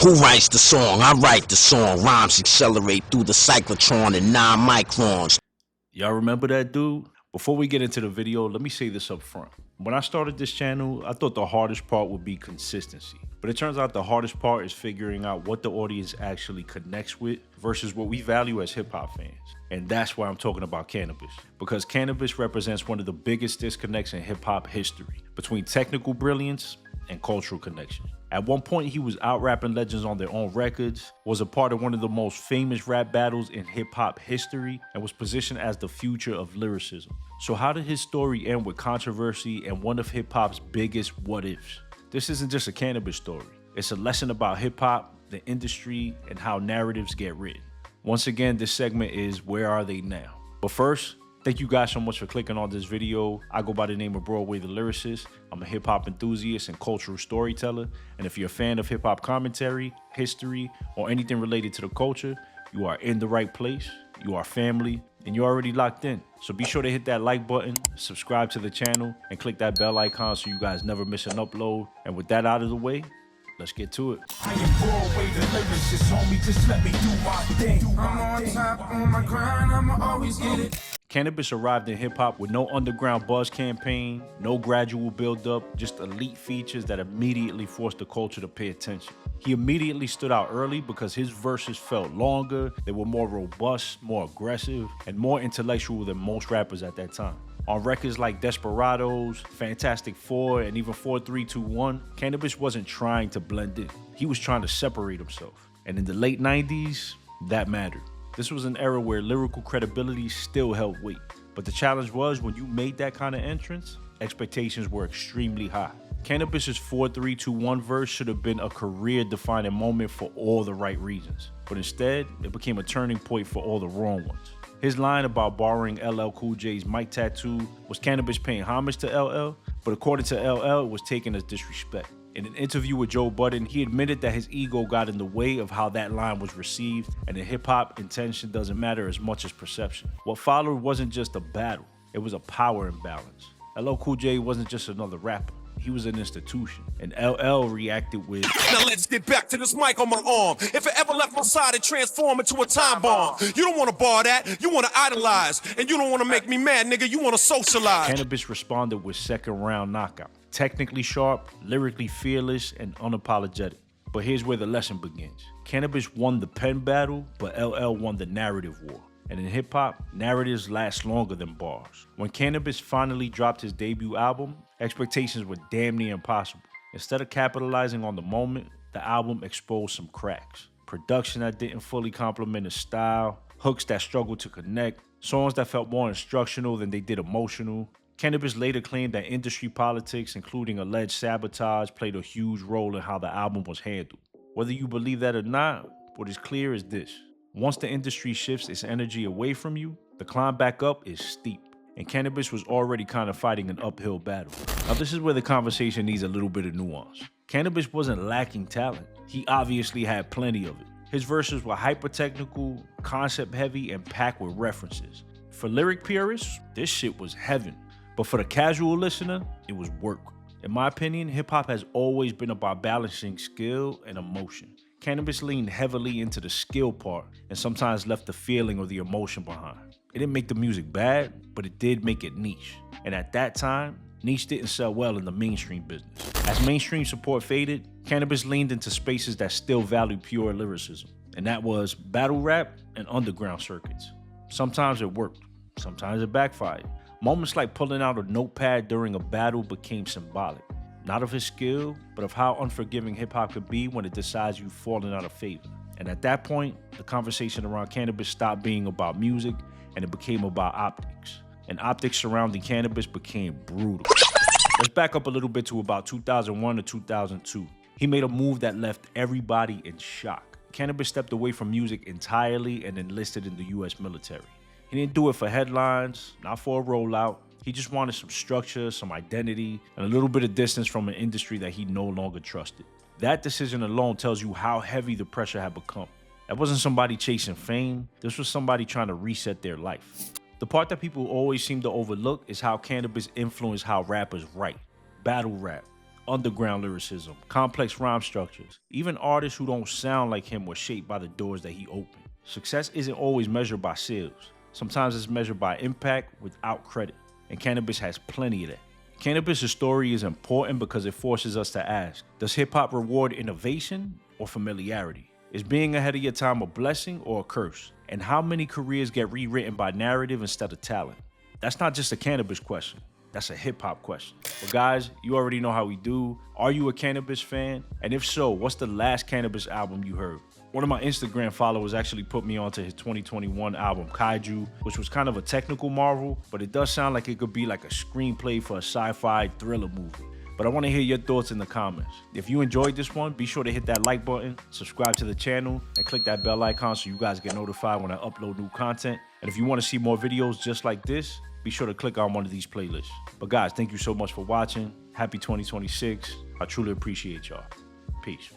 Who writes the song? I write the song. Rhymes accelerate through the cyclotron in 9 microns. Y'all remember that dude? Before we get into the video, let me say this up front. When I started this channel, I thought the hardest part would be consistency. But it turns out the hardest part is figuring out what the audience actually connects with versus what we value as hip-hop fans. And that's why I'm talking about Canibus. Because Canibus represents one of the biggest disconnects in hip-hop history between technical brilliance and cultural connection. At one point, he was out-rapping legends on their own records, was a part of one of the most famous rap battles in hip-hop history, and was positioned as the future of lyricism. So how did his story end with controversy and one of hip-hop's biggest what-ifs? This isn't just a Canibus story. It's a lesson about hip-hop, the industry, and how narratives get written. Once again, this segment is Where Are They Now? But first, thank you guys so much for clicking on this video. I go by the name of Broadway the Lyricist. I'm a hip-hop enthusiast and cultural storyteller. And if you're a fan of hip-hop commentary, history, or anything related to the culture, you are in the right place, you are family, and you're already locked in. So be sure to hit that like button, subscribe to the channel, and click that bell icon so you guys never miss an upload. And with that out of the way, let's get to it. I am Broadway the Lyricist, homie, just let me do my thing. I'm on top, on my grind, I'ma always get it. Canibus arrived in hip-hop with no underground buzz campaign, no gradual build-up, just elite features that immediately forced the culture to pay attention. He immediately stood out early because his verses felt longer, they were more robust, more aggressive, and more intellectual than most rappers at that time. On records like Desperados, Fantastic Four, and even 4321, Canibus wasn't trying to blend in. He was trying to separate himself. And in the late 90s, that mattered. This was an era where lyrical credibility still held weight. But the challenge was when you made that kind of entrance, expectations were extremely high. Canibus's 4321 verse should have been a career-defining moment for all the right reasons. But instead, it became a turning point for all the wrong ones. His line about borrowing LL Cool J's mic tattoo was Canibus paying homage to LL, but according to LL, it was taken as disrespect. In an interview with Joe Budden, he admitted that his ego got in the way of how that line was received, and in hip-hop, intention doesn't matter as much as perception. What followed wasn't just a battle, it was a power imbalance. LL Cool J wasn't just another rapper. He was an institution, and LL reacted with, "Now let's get back to this mic on my arm. If it ever left my side, it transformed into a time bomb. You don't want to bar that, you want to idolize, and you don't want to make me mad, nigga, you want to socialize." Canibus responded with second round knockout. Technically sharp, lyrically fearless, and unapologetic. But here's where the lesson begins. Canibus won the pen battle, but LL won the narrative war. And in hip-hop, narratives last longer than bars. When Canibus finally dropped his debut album, expectations were damn near impossible. Instead of capitalizing on the moment, the album exposed some cracks. Production that didn't fully complement his style, hooks that struggled to connect, songs that felt more instructional than they did emotional. Canibus later claimed that industry politics, including alleged sabotage, played a huge role in how the album was handled. Whether you believe that or not, what is clear is this. Once the industry shifts its energy away from you, the climb back up is steep. And Canibus was already kind of fighting an uphill battle. Now this is where the conversation needs a little bit of nuance. Canibus wasn't lacking talent. He obviously had plenty of it. His verses were hyper-technical, concept-heavy, and packed with references. For lyric purists, this shit was heaven. But for the casual listener, it was work. In my opinion, hip-hop has always been about balancing skill and emotion. Canibus leaned heavily into the skill part and sometimes left the feeling or the emotion behind. It didn't make the music bad, but it did make it niche. And at that time, niche didn't sell well in the mainstream business. As mainstream support faded, Canibus leaned into spaces that still valued pure lyricism. And that was battle rap and underground circuits. Sometimes it worked, sometimes it backfired. Moments like pulling out a notepad during a battle became symbolic. Not of his skill, but of how unforgiving hip-hop could be when it decides you've fallen out of favor. And at that point, the conversation around Canibus stopped being about music and it became about optics. And optics surrounding Canibus became brutal. Let's back up a little bit to about 2001 to 2002. He made a move that left everybody in shock. Canibus stepped away from music entirely and enlisted in the US military. He didn't do it for headlines, not for a rollout. He just wanted some structure, some identity, and a little bit of distance from an industry that he no longer trusted. That decision alone tells you how heavy the pressure had become. That wasn't somebody chasing fame. This was somebody trying to reset their life. The part that people always seem to overlook is how Canibus influenced how rappers write. Battle rap, underground lyricism, complex rhyme structures. Even artists who don't sound like him were shaped by the doors that he opened. Success isn't always measured by sales. Sometimes it's measured by impact without credit, and Canibus has plenty of that. Canibus' story is important because it forces us to ask, does hip-hop reward innovation or familiarity? Is being ahead of your time a blessing or a curse? And how many careers get rewritten by narrative instead of talent? That's not just a Canibus question. That's a hip-hop question. But guys, you already know how we do. Are you a Canibus fan? And if so, what's the last Canibus album you heard? One of my Instagram followers actually put me onto his 2021 album, Kaiju, which was kind of a technical marvel, but it does sound like it could be like a screenplay for a sci-fi thriller movie. But I want to hear your thoughts in the comments. If you enjoyed this one, be sure to hit that like button, subscribe to the channel, and click that bell icon so you guys get notified when I upload new content. And if you want to see more videos just like this, be sure to click on one of these playlists. But guys, thank you so much for watching. Happy 2026. I truly appreciate y'all. Peace.